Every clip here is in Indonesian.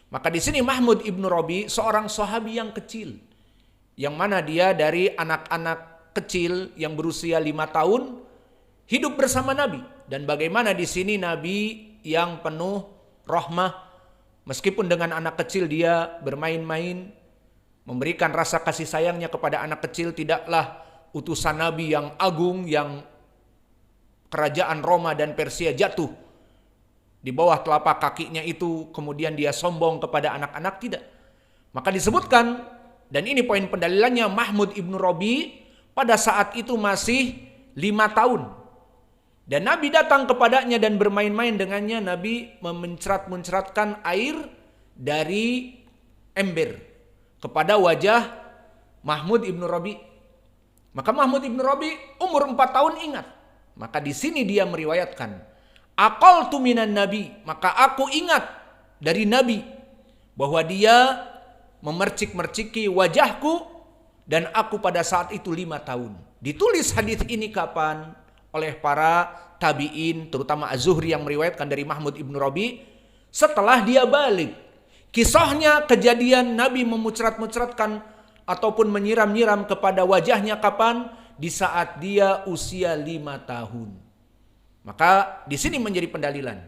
Maka di sini Mahmud ibnu Rabi seorang sahabi yang kecil, yang mana dia dari anak-anak kecil yang berusia 5 tahun hidup bersama Nabi. Dan bagaimana di sini Nabi yang penuh rahmah, meskipun dengan anak kecil dia bermain-main, memberikan rasa kasih sayangnya kepada anak kecil. Tidaklah utusan Nabi yang agung, yang kerajaan Roma dan Persia jatuh di bawah telapak kakinya itu, kemudian dia sombong kepada anak-anak, tidak. Maka disebutkan, dan ini poin pendalilannya, Mahmud ibnu Rabi pada saat itu masih 5 tahun. Dan Nabi datang kepadanya dan bermain-main dengannya. Nabi memuncrat-muncratkan air dari ember kepada wajah Mahmud ibnu Rabi. Maka Mahmud ibnu Rabi umur 4 tahun ingat. Maka di sini dia meriwayatkan, aqaltu minan nabi, maka aku ingat dari Nabi bahwa dia memercik-merciki wajahku dan aku pada saat itu 5 tahun. Ditulis hadis ini kapan? Oleh para tabi'in, terutama Az-Zuhri yang meriwayatkan dari Mahmud ibnu Rabi setelah dia balik. Kisahnya kejadian Nabi memuncrat-muncratkan ataupun menyiram-nyiram kepada wajahnya kapan? Di saat dia usia 5 tahun. Maka di sini menjadi pendalilan.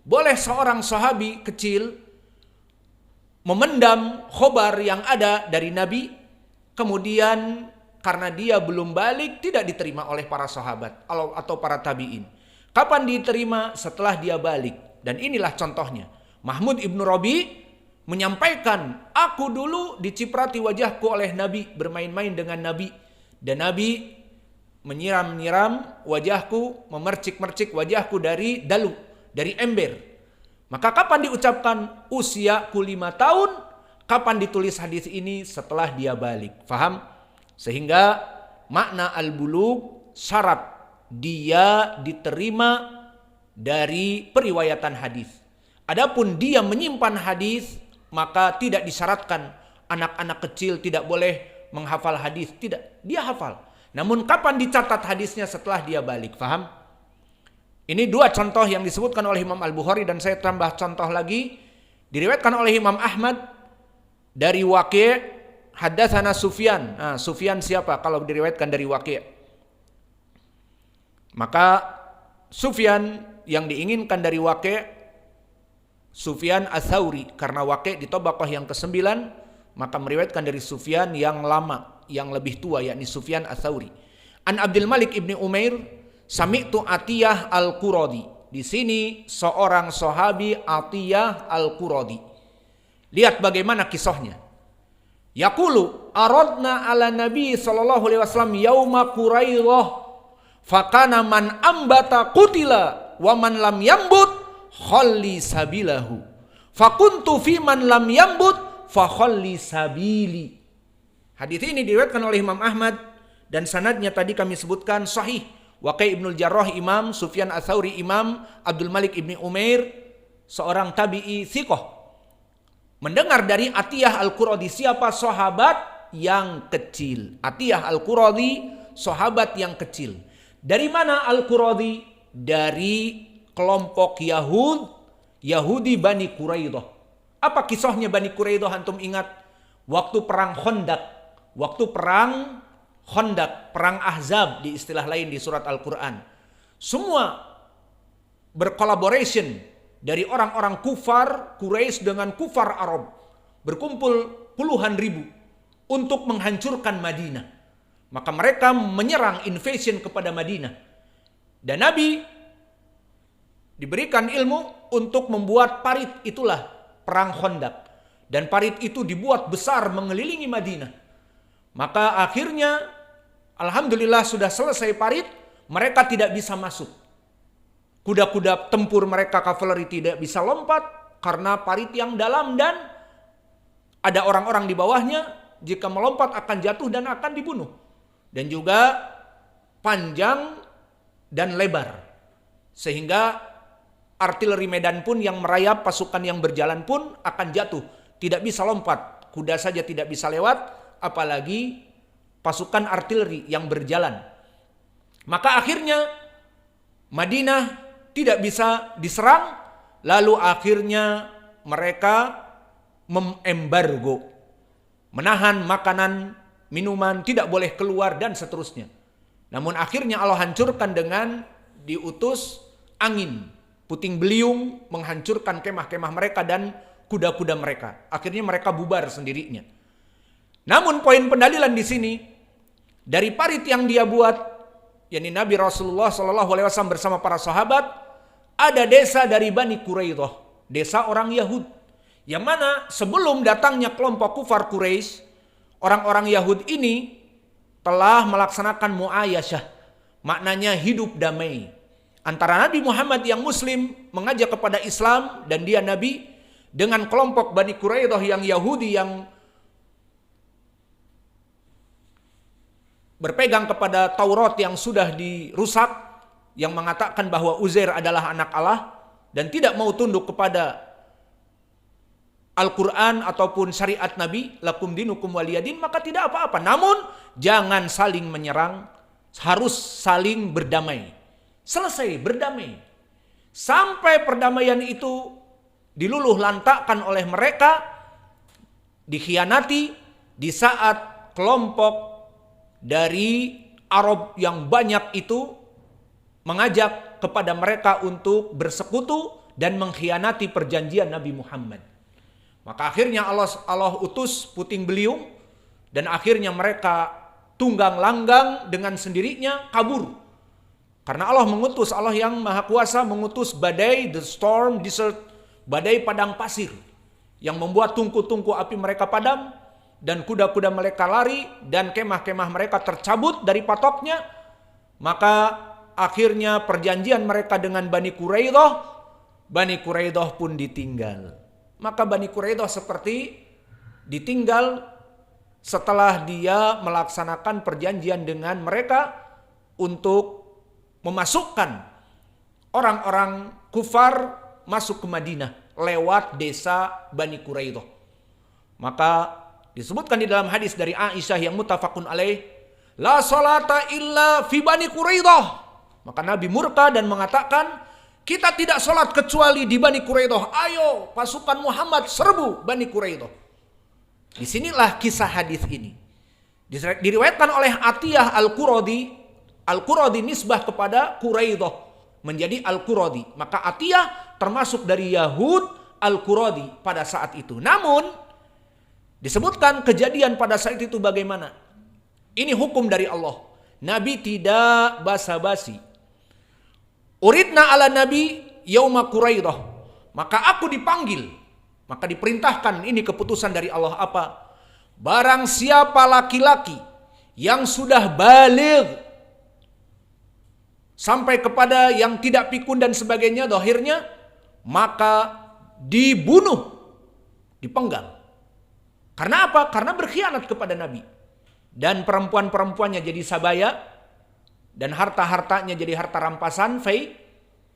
Boleh seorang sahabi kecil memendam khobar yang ada dari Nabi, kemudian karena dia belum balik tidak diterima oleh para sahabat atau para tabi'in. Kapan diterima? Setelah dia balik. Dan inilah contohnya. Mahmud ibnu Rabi menyampaikan, aku dulu diciprati wajahku oleh Nabi, bermain-main dengan Nabi. Dan Nabi menyiram-nyiram wajahku, memercik-mercik wajahku dari dalu, dari ember. Maka kapan diucapkan usiaku 5 tahun? Kapan ditulis hadis ini? Setelah dia balik. Faham? Sehingga makna al-bulugh syarat dia diterima dari periwayatan hadis. Adapun dia menyimpan hadis, maka tidak disyaratkan anak-anak kecil tidak boleh menghafal hadis. Tidak, dia hafal. Namun kapan dicatat hadisnya? Setelah dia balik. Faham? Ini 2 contoh yang disebutkan oleh Imam Al-Bukhari, dan saya tambah contoh lagi. Diriwayatkan oleh Imam Ahmad dari Waqi', haddatsana Sufyan. Sufyan siapa kalau diriwayatkan dari Waqi'? Maka Sufyan yang diinginkan dari Waqi', Sufyan Ats-Tsauri, karena Waqi' di Tabaqah yang ke-9, maka meriwayatkan dari Sufyan yang lama, yang lebih tua, yakni Sufyan Ats-Tsauri. An Abdul Malik ibni Umair, sami'tu Atiyah al-Quradi. Di sini seorang sahabi Atiyah al-Quradi. Lihat bagaimana kisahnya. Yaqulu aradna ala Nabi sallallahu alaihi wasallam yauma Quraidah fakana man ambata qutila wa man lam yambut khalli sabilahu fakuntu fi man lam yambut fa khalli sabili. Hadis ini diriwayatkan oleh Imam Ahmad dan sanadnya tadi kami sebutkan sahih. Waqi' ibnul Jarrah imam, Sufyan Ats-Tsauri imam, Abdul Malik ibni Umair seorang tabi'i thiqah mendengar dari Atiyah al-Quradi. Siapa? Sahabat yang kecil. Atiyah al-Quradi sahabat yang kecil. Dari mana al-Quradi? Dari kelompok Yahudi Bani Quraidah. Apa kisahnya Bani Quraidah antum ingat? Waktu perang Khandaq. Waktu perang Khandaq, perang Ahzab di istilah lain di surat Al-Quran. Semua berkolaborasi dari orang-orang kufar Quraisy dengan kufar Arab. Berkumpul puluhan ribu untuk menghancurkan Madinah. Maka mereka menyerang, invasion kepada Madinah. Dan Nabi diberikan ilmu untuk membuat parit, itulah perang Khandaq. Dan parit itu dibuat besar mengelilingi Madinah. Maka akhirnya alhamdulillah sudah selesai parit, mereka tidak bisa masuk. Kuda-kuda tempur mereka, kavaleri, tidak bisa lompat karena parit yang dalam dan ada orang-orang di bawahnya. Jika melompat akan jatuh dan akan dibunuh. Dan juga panjang dan lebar. Sehingga artileri medan pun yang merayap, pasukan yang berjalan pun akan jatuh. Tidak bisa lompat, kuda saja tidak bisa lewat, apalagi pasukan artileri yang berjalan. Maka akhirnya Madinah tidak bisa diserang, lalu akhirnya mereka memembargo, menahan makanan, minuman, tidak boleh keluar dan seterusnya. Namun akhirnya Allah hancurkan dengan diutus angin, puting beliung menghancurkan kemah-kemah mereka dan kuda-kuda mereka. Akhirnya mereka bubar sendirinya. Namun poin pendalilan di sini dari parit yang dia buat, yakni Nabi Rasulullah SAW bersama para sahabat, ada desa dari Bani Quraidah, desa orang Yahud, yang mana sebelum datangnya kelompok kufar Quraisy, orang-orang Yahud ini telah melaksanakan mu'ayasyah, maknanya hidup damai antara Nabi Muhammad yang Muslim mengajak kepada Islam dan dia Nabi, dengan kelompok Bani Quraidah yang Yahudi yang berpegang kepada Taurat yang sudah dirusak, yang mengatakan bahwa Uzair adalah anak Allah dan tidak mau tunduk kepada Al-Quran ataupun syariat Nabi, lakum dinukum waliyadin, maka tidak apa-apa. Namun jangan saling menyerang, harus saling berdamai. Selesai berdamai. Sampai perdamaian itu diluluh lantakkan oleh mereka, dikhianati di saat kelompok dari Arab yang banyak itu mengajak kepada mereka untuk bersekutu dan mengkhianati perjanjian Nabi Muhammad. Maka akhirnya Allah utus puting beliung dan akhirnya mereka tunggang langgang dengan sendirinya kabur. Karena Allah mengutus, Allah yang Maha Kuasa mengutus badai, the storm, desert, badai padang pasir yang membuat tungku-tungku api mereka padam dan kuda-kuda mereka lari dan kemah-kemah mereka tercabut dari patoknya. Maka akhirnya perjanjian mereka dengan Bani Quraidah pun ditinggal. Maka Bani Quraidah seperti ditinggal setelah dia melaksanakan perjanjian dengan mereka untuk memasukkan orang-orang kufar masuk ke Madinah lewat desa Bani Quraidah. Maka disebutkan di dalam hadis dari Aisyah yang muttafaqun alaih, la salata illa fi Bani Quraidah. Maka Nabi murka dan mengatakan, kita tidak sholat kecuali di Bani Quraidah. Ayo pasukan Muhammad serbu Bani Quraidah. Disinilah kisah hadis ini. Diriwayatkan oleh Atiyah Al-Quradi. Al-Quradi nisbah kepada Quraidah menjadi Al-Quradi. Maka Atiyah termasuk dari Yahud Al-Quradi pada saat itu. Namun disebutkan kejadian pada saat itu bagaimana. Ini hukum dari Allah. Nabi tidak basa-basi. Uridna ala Nabi yauma Quraidah. Maka aku dipanggil. Maka diperintahkan, ini keputusan dari Allah apa? Barang siapa laki-laki yang sudah baligh sampai kepada yang tidak pikun dan sebagainya dohirnya, maka dibunuh, dipenggal. Karena apa? Karena berkhianat kepada Nabi. Dan perempuan-perempuannya jadi sabaya dan harta-hartanya jadi harta rampasan, fai.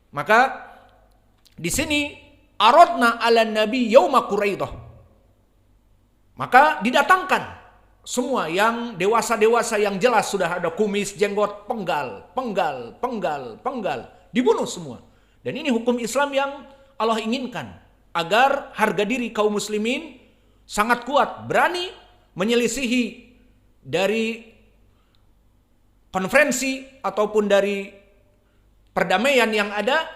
Maka di sini aradna ala Nabi yauma Quraidah. Maka didatangkan semua yang dewasa-dewasa yang jelas sudah ada kumis, jenggot, penggal, dibunuh semua. Dan ini hukum Islam yang Allah inginkan agar harga diri kaum muslimin sangat kuat, berani menyelisihi dari konferensi ataupun dari perdamaian yang ada,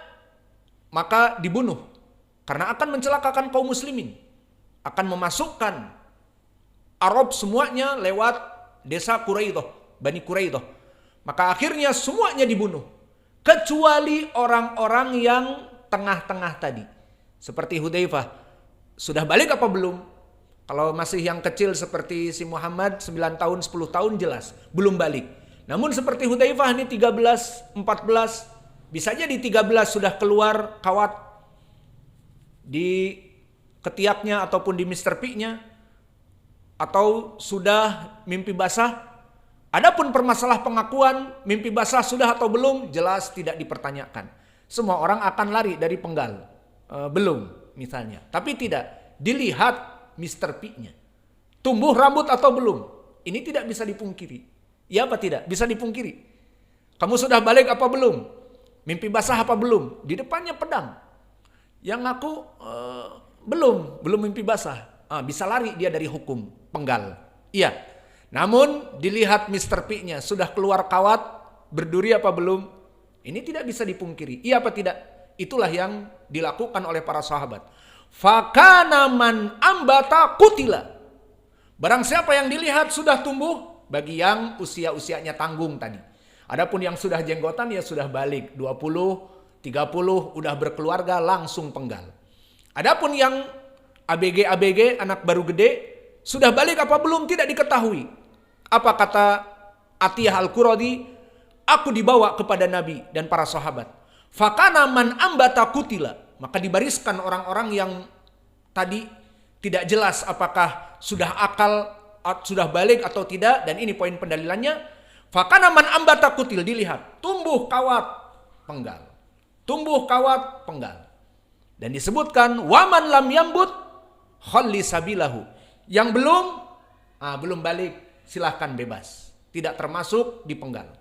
maka dibunuh. Karena akan mencelakakan kaum muslimin. Akan memasukkan Arab semuanya lewat desa Quraidah, Bani Quraidah. Maka akhirnya semuanya dibunuh. Kecuali orang-orang yang tengah-tengah tadi. Seperti Hudzaifah. Sudah balik apa belum? Kalau masih yang kecil seperti si Muhammad 9 tahun, 10 tahun jelas. Belum balik. Namun seperti Hudzaifah ini 13, 14. Bisa jadi 13 sudah keluar kawat di ketiaknya ataupun di Mr. P-nya. Atau sudah mimpi basah. Adapun permasalah pengakuan mimpi basah sudah atau belum jelas tidak dipertanyakan. Semua orang akan lari dari penggal. Belum misalnya. Tapi tidak. Dilihat Mr. P-nya. Tumbuh rambut atau belum? Ini tidak bisa dipungkiri. Ya apa tidak? Bisa dipungkiri. Kamu sudah balik apa belum? Mimpi basah apa belum? Di depannya pedang. Yang aku belum mimpi basah. bisa lari dia dari hukum penggal. Iya. Namun dilihat Mr. P-nya sudah keluar kawat, berduri apa belum? Ini tidak bisa dipungkiri. Iya apa tidak? Itulah yang dilakukan oleh para sahabat. Fakana man ambata kutila. Barang siapa yang dilihat sudah tumbuh, bagi yang usia-usianya tanggung tadi. Adapun yang sudah jenggotan ya sudah balik 20, 30 udah berkeluarga langsung penggal. Adapun yang ABG anak baru gede sudah balik apa belum tidak diketahui. Apa kata Atiyah Al-Quradi? Aku dibawa kepada Nabi dan para sahabat. Fakana man ambata kutila. Maka dibariskan orang-orang yang tadi tidak jelas apakah sudah akal, sudah balik atau tidak. Dan ini poin pendalilannya. Fakana man ambata kutil, dilihat. Tumbuh kawat penggal. Tumbuh kawat penggal. Dan disebutkan waman lam yambut khalli sabilahu. Yang belum balik silahkan bebas. Tidak termasuk dipenggal.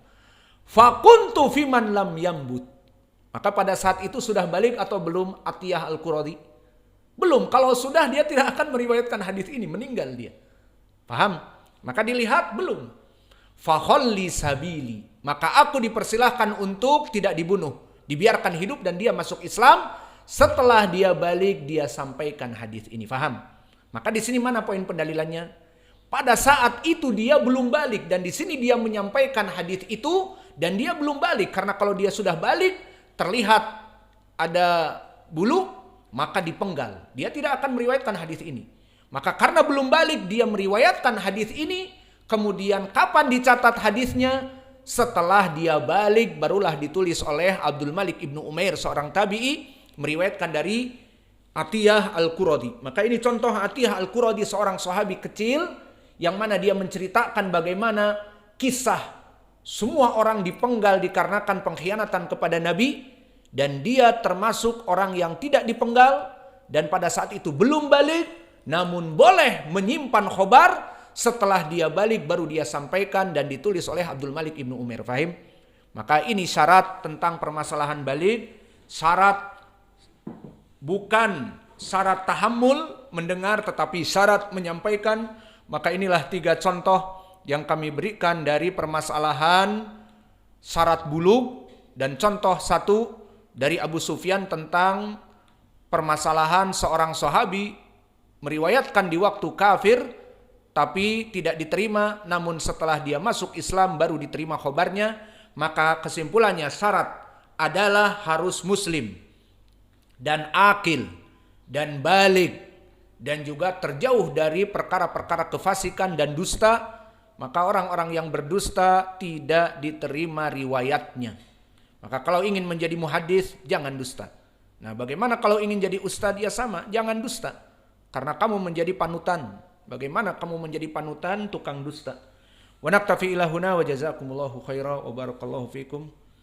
Fakuntu fiman lam yambut. Maka pada saat itu sudah balik atau belum Atiyah Al-Quradi? Belum. Kalau sudah dia tidak akan meriwayatkan hadis ini. Meninggal dia. Paham? Maka dilihat belum. Fakhalli sabili. Maka aku dipersilahkan untuk tidak dibunuh. Dibiarkan hidup dan dia masuk Islam. Setelah dia balik dia sampaikan hadis ini. Faham? Maka di sini mana poin pendalilannya? Pada saat itu dia belum balik dan di sini dia menyampaikan hadis itu dan dia belum balik karena kalau dia sudah balik terlihat ada bulu maka dipenggal. Dia tidak akan meriwayatkan hadis ini. Maka karena belum balik dia meriwayatkan hadis ini, kemudian kapan dicatat hadisnya? Setelah dia balik barulah ditulis oleh Abdul Malik Ibnu Umair seorang tabi'i meriwayatkan dari Atiyah Al-Quradi. Maka ini contoh Atiyah Al-Quradi seorang sahabi kecil yang mana dia menceritakan bagaimana kisah semua orang dipenggal dikarenakan pengkhianatan kepada Nabi dan dia termasuk orang yang tidak dipenggal dan pada saat itu belum balik namun boleh menyimpan khobar setelah dia balik baru dia sampaikan dan ditulis oleh Abdul Malik Ibnu Umair. Fahim? Maka ini syarat tentang permasalahan balik. Syarat bukan syarat tahammul mendengar tetapi syarat menyampaikan. Maka inilah 3 contoh yang kami berikan dari permasalahan syarat bulug dan contoh 1 dari Abu Sufyan tentang permasalahan seorang sahabi meriwayatkan di waktu kafir tapi tidak diterima namun setelah dia masuk Islam baru diterima khobarnya. Maka kesimpulannya syarat adalah harus muslim dan akil dan balik dan juga terjauh dari perkara-perkara kefasikan dan dusta. Maka orang-orang yang berdusta tidak diterima riwayatnya. Maka kalau ingin menjadi muhadis jangan dusta. Nah, bagaimana kalau ingin jadi ustadz? Ya sama, jangan dusta. Karena kamu menjadi panutan. Bagaimana kamu menjadi panutan tukang dusta? Wa naktafi ila huna wa jazakumullahu khairan wa barakallahu fikum.